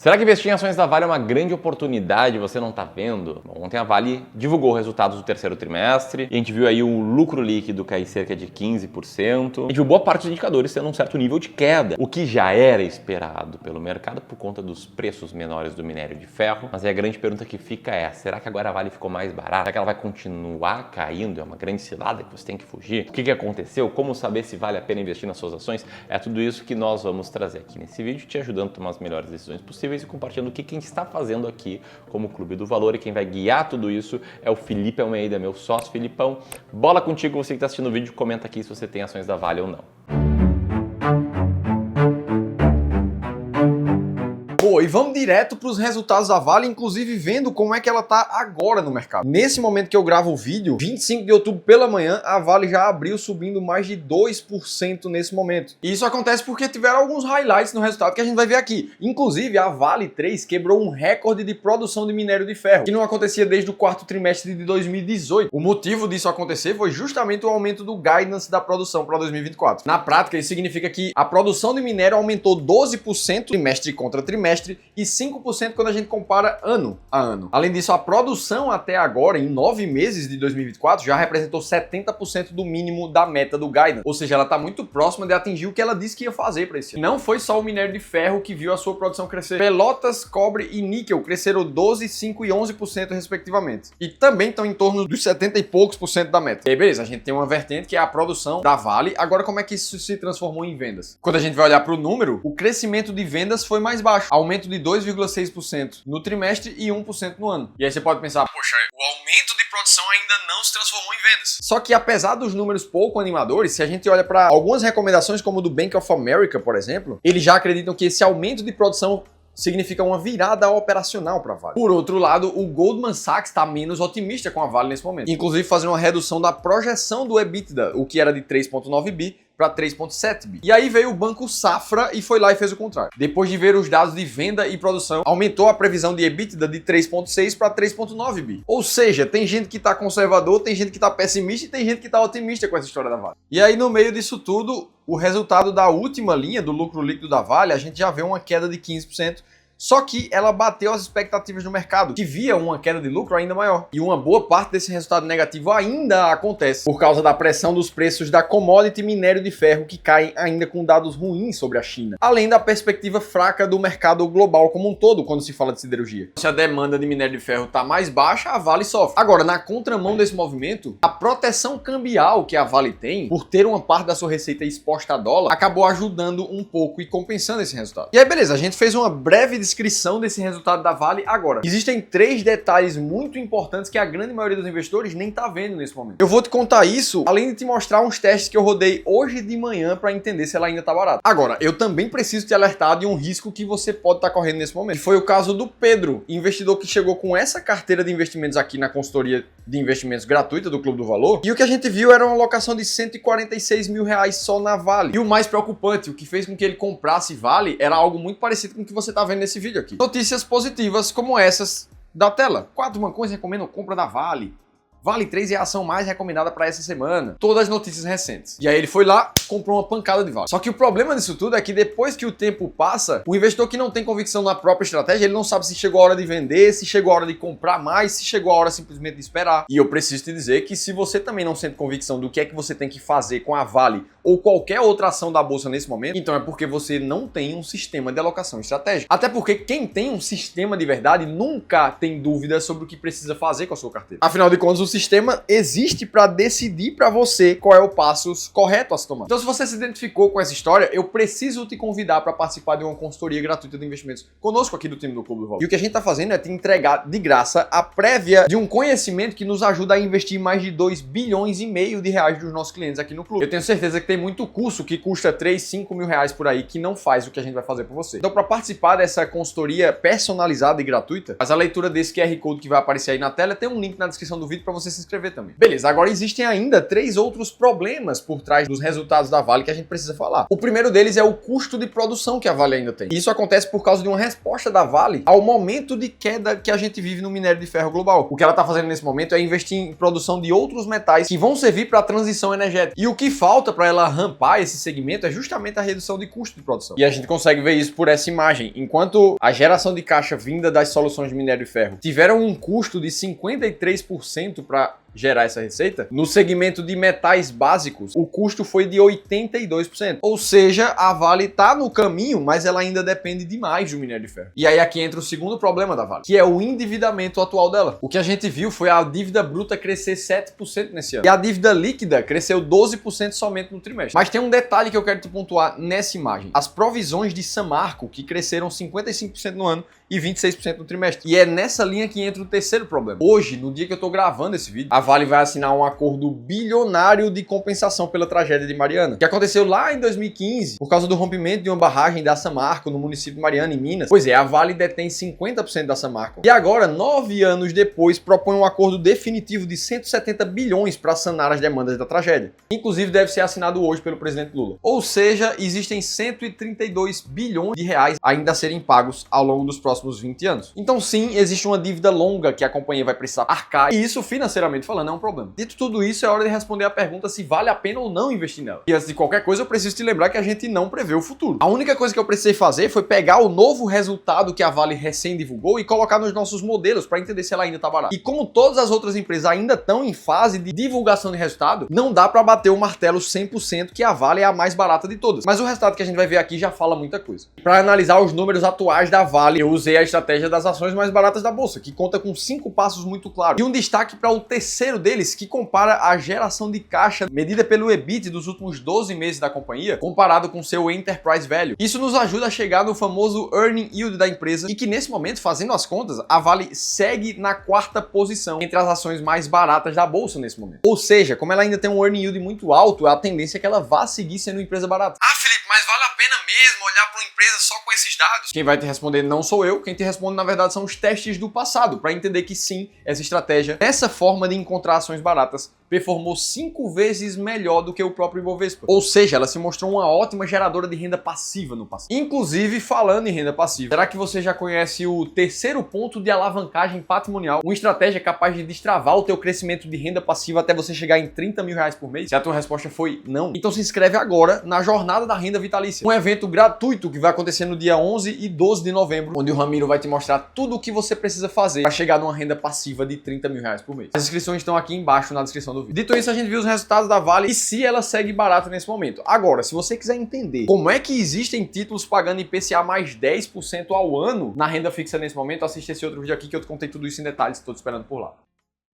Será que investir em ações da Vale é uma grande oportunidade e você não está vendo? Bom, ontem a Vale divulgou resultados do terceiro trimestre e a gente viu aí o lucro líquido cair cerca de 15%. A gente viu boa parte dos indicadores tendo um certo nível de queda, o que já era esperado pelo mercado por conta dos preços menores do minério de ferro. Mas aí a grande pergunta que fica é, será que agora a Vale ficou mais barata? Será que ela vai continuar caindo? É uma grande cilada que você tem que fugir? O que aconteceu? Como saber se vale a pena investir nas suas ações? É tudo isso que nós vamos trazer aqui nesse vídeo, te ajudando a tomar as melhores decisões possíveis e compartilhando o que a gente está fazendo aqui como Clube do Valor. E quem vai guiar tudo isso é o Felipe Almeida, meu sócio. Filipão, bola contigo, você que está assistindo o vídeo, comenta aqui se você tem ações da Vale ou não. E vamos direto para os resultados da Vale, inclusive vendo como é que ela está agora no mercado. Nesse momento que eu gravo o vídeo, 25 de outubro pela manhã, a Vale já abriu subindo mais de 2% nesse momento. E isso acontece porque tiveram alguns highlights no resultado que a gente vai ver aqui. Inclusive, a Vale 3 quebrou um recorde de produção de minério de ferro, que não acontecia desde o quarto trimestre de 2018. O motivo disso acontecer foi justamente o aumento do guidance da produção para 2024. Na prática, isso significa que a produção de minério aumentou 12% trimestre contra trimestre, e 5% quando a gente compara ano a ano. Além disso, a produção até agora, em 9 meses de 2024, já representou 70% do mínimo da meta do guidance. Ou seja, ela está muito próxima de atingir o que ela disse que ia fazer para esse ano. Não foi só o minério de ferro que viu a sua produção crescer. Pelotas, cobre e níquel cresceram 12%, 5% e 11% respectivamente. E também estão em torno dos 70 e poucos por cento da meta. E aí, beleza, a gente tem uma vertente que é a produção da Vale. Agora, como é que isso se transformou em vendas? Quando a gente vai olhar para o número, o crescimento de vendas foi mais baixo. Aumento de 2,6% no trimestre e 1% no ano. E aí você pode pensar, poxa, o aumento de produção ainda não se transformou em vendas. Só que apesar dos números pouco animadores, se a gente olha para algumas recomendações como do Bank of America, por exemplo, eles já acreditam que esse aumento de produção significa uma virada operacional para a Vale. Por outro lado, o Goldman Sachs está menos otimista com a Vale nesse momento, inclusive fazendo uma redução da projeção do EBITDA, o que era de 3,9 bi, para 3,7 bi. E aí veio o Banco Safra e foi lá e fez o contrário. Depois de ver os dados de venda e produção, aumentou a previsão de EBITDA de 3,6 para 3,9 bi. Ou seja, tem gente que está conservador, tem gente que está pessimista e tem gente que está otimista com essa história da Vale. E aí no meio disso tudo, o resultado da última linha do lucro líquido da Vale, a gente já vê uma queda de 15%. Só que ela bateu as expectativas do mercado, que via uma queda de lucro ainda maior. E uma boa parte desse resultado negativo ainda acontece por causa da pressão dos preços da commodity minério de ferro, que caem ainda com dados ruins sobre a China. Além da perspectiva fraca do mercado global como um todo, quando se fala de siderurgia. Se a demanda de minério de ferro está mais baixa, a Vale sofre. Agora, na contramão desse movimento, a proteção cambial que a Vale tem, por ter uma parte da sua receita exposta a dólar, acabou ajudando um pouco e compensando esse resultado. E aí, beleza, a gente fez uma breve descrição desse resultado da Vale agora. Existem 3 detalhes muito importantes que a grande maioria dos investidores nem tá vendo nesse momento. Eu vou te contar isso, além de te mostrar uns testes que eu rodei hoje de manhã para entender se ela ainda tá barata. Agora, eu também preciso te alertar de um risco que você pode estar correndo nesse momento. Que foi o caso do Pedro, investidor que chegou com essa carteira de investimentos aqui na consultoria de investimentos gratuita do Clube do Valor. E o que a gente viu era uma alocação de 146 mil reais só na Vale. E o mais preocupante, o que fez com que ele comprasse Vale, era algo muito parecido com o que você tá vendo nesse vídeo aqui. Notícias positivas como essas da tela. 4 bancões recomendam compra da Vale. Vale 3 é a ação mais recomendada para essa semana. Todas as notícias recentes. E aí ele foi lá, comprou uma pancada de Vale. Só que o problema disso tudo é que depois que o tempo passa, o investidor que não tem convicção na própria estratégia, ele não sabe se chegou a hora de vender, se chegou a hora de comprar mais, se chegou a hora simplesmente de esperar. E eu preciso te dizer que se você também não sente convicção do que é que você tem que fazer com a Vale ou qualquer outra ação da bolsa nesse momento, então é porque você não tem um sistema de alocação estratégica. Até porque quem tem um sistema de verdade nunca tem dúvidas sobre o que precisa fazer com a sua carteira. Afinal de contas, o sistema existe para decidir para você qual é o passo correto a se tomar. Então, se você se identificou com essa história, eu preciso te convidar para participar de uma consultoria gratuita de investimentos conosco aqui do time do Clube do Valor. E o que a gente está fazendo é te entregar de graça a prévia de um conhecimento que nos ajuda a investir mais de 2,5 bilhões de reais dos nossos clientes aqui no clube. Eu tenho certeza que tem muito curso que custa 3, 5 mil reais por aí que não faz o que a gente vai fazer por você. Então, para participar dessa consultoria personalizada e gratuita, faz a leitura desse QR Code que vai aparecer aí na tela, tem um link na descrição do vídeo para você se inscrever também. Beleza, agora existem ainda 3 outros problemas por trás dos resultados da Vale que a gente precisa falar. O primeiro deles é o custo de produção que a Vale ainda tem. Isso acontece por causa de uma resposta da Vale ao momento de queda que a gente vive no minério de ferro global. O que ela está fazendo nesse momento é investir em produção de outros metais que vão servir para a transição energética. E o que falta para ela rampar esse segmento é justamente a redução de custo de produção. E a gente consegue ver isso por essa imagem. Enquanto a geração de caixa vinda das soluções de minério de ferro tiveram um custo de 53% para gerar essa receita, no segmento de metais básicos, o custo foi de 82%. Ou seja, a Vale está no caminho, mas ela ainda depende demais do minério de ferro. E aí aqui entra o segundo problema da Vale, que é o endividamento atual dela. O que a gente viu foi a dívida bruta crescer 7% nesse ano. E a dívida líquida cresceu 12% somente no trimestre. Mas tem um detalhe que eu quero te pontuar nessa imagem. As provisões de Samarco, que cresceram 55% no ano e 26% no trimestre. E é nessa linha que entra o terceiro problema. Hoje, no dia que eu tô gravando esse vídeo, a Vale vai assinar um acordo bilionário de compensação pela tragédia de Mariana, que aconteceu lá em 2015, por causa do rompimento de uma barragem da Samarco no município de Mariana, em Minas. Pois é, a Vale detém 50% da Samarco. E agora, 9 anos depois, propõe um acordo definitivo de 170 bilhões para sanar as demandas da tragédia. Inclusive, deve ser assinado hoje pelo presidente Lula. Ou seja, existem 132 bilhões de reais ainda a serem pagos ao longo dos próximos 20 anos. Então sim, existe uma dívida longa que a companhia vai precisar arcar, e isso financeiramente falando é um problema. Dito tudo isso, é hora de responder a pergunta se vale a pena ou não investir nela. E antes de qualquer coisa, eu preciso te lembrar que a gente não prevê o futuro. A única coisa que eu precisei fazer foi pegar o novo resultado que a Vale recém divulgou e colocar nos nossos modelos para entender se ela ainda tá barata. E como todas as outras empresas ainda estão em fase de divulgação de resultado, não dá para bater o martelo 100% que a Vale é a mais barata de todas. Mas o resultado que a gente vai ver aqui já fala muita coisa. Para analisar os números atuais da Vale, eu usei a estratégia das ações mais baratas da bolsa, que conta com 5 passos muito claros. E um destaque para o terceiro deles, que compara a geração de caixa medida pelo EBIT dos últimos 12 meses da companhia, comparado com seu Enterprise Value. Isso nos ajuda a chegar no famoso Earning Yield da empresa, e que nesse momento, fazendo as contas, a Vale segue na 4ª posição entre as ações mais baratas da bolsa nesse momento. Ou seja, como ela ainda tem um Earning Yield muito alto, a tendência é que ela vá seguir sendo uma empresa barata. Felipe, mas vale a pena mesmo olhar para uma empresa só com esses dados? Quem vai te responder não sou eu, quem te responde na verdade são os testes do passado, para entender que sim, essa estratégia, essa forma de encontrar ações baratas, performou 5 vezes melhor do que o próprio Ibovespa. Ou seja, ela se mostrou uma ótima geradora de renda passiva no passado. Inclusive, falando em renda passiva, será que você já conhece o terceiro ponto de alavancagem patrimonial? Uma estratégia capaz de destravar o teu crescimento de renda passiva até você chegar em 30 mil reais por mês? Se a tua resposta foi não, então se inscreve agora na Jornada da Renda Vitalícia, um evento gratuito que vai acontecer no dia 11 e 12 de novembro, onde o Ramiro vai te mostrar tudo o que você precisa fazer para chegar numa renda passiva de 30 mil reais por mês. As inscrições estão aqui embaixo na descrição do vídeo. Dito isso, a gente viu os resultados da Vale e se ela segue barata nesse momento. Agora, se você quiser entender como é que existem títulos pagando IPCA mais 10% ao ano na renda fixa nesse momento, assiste esse outro vídeo aqui que eu te contei tudo isso em detalhes, estou te esperando por lá.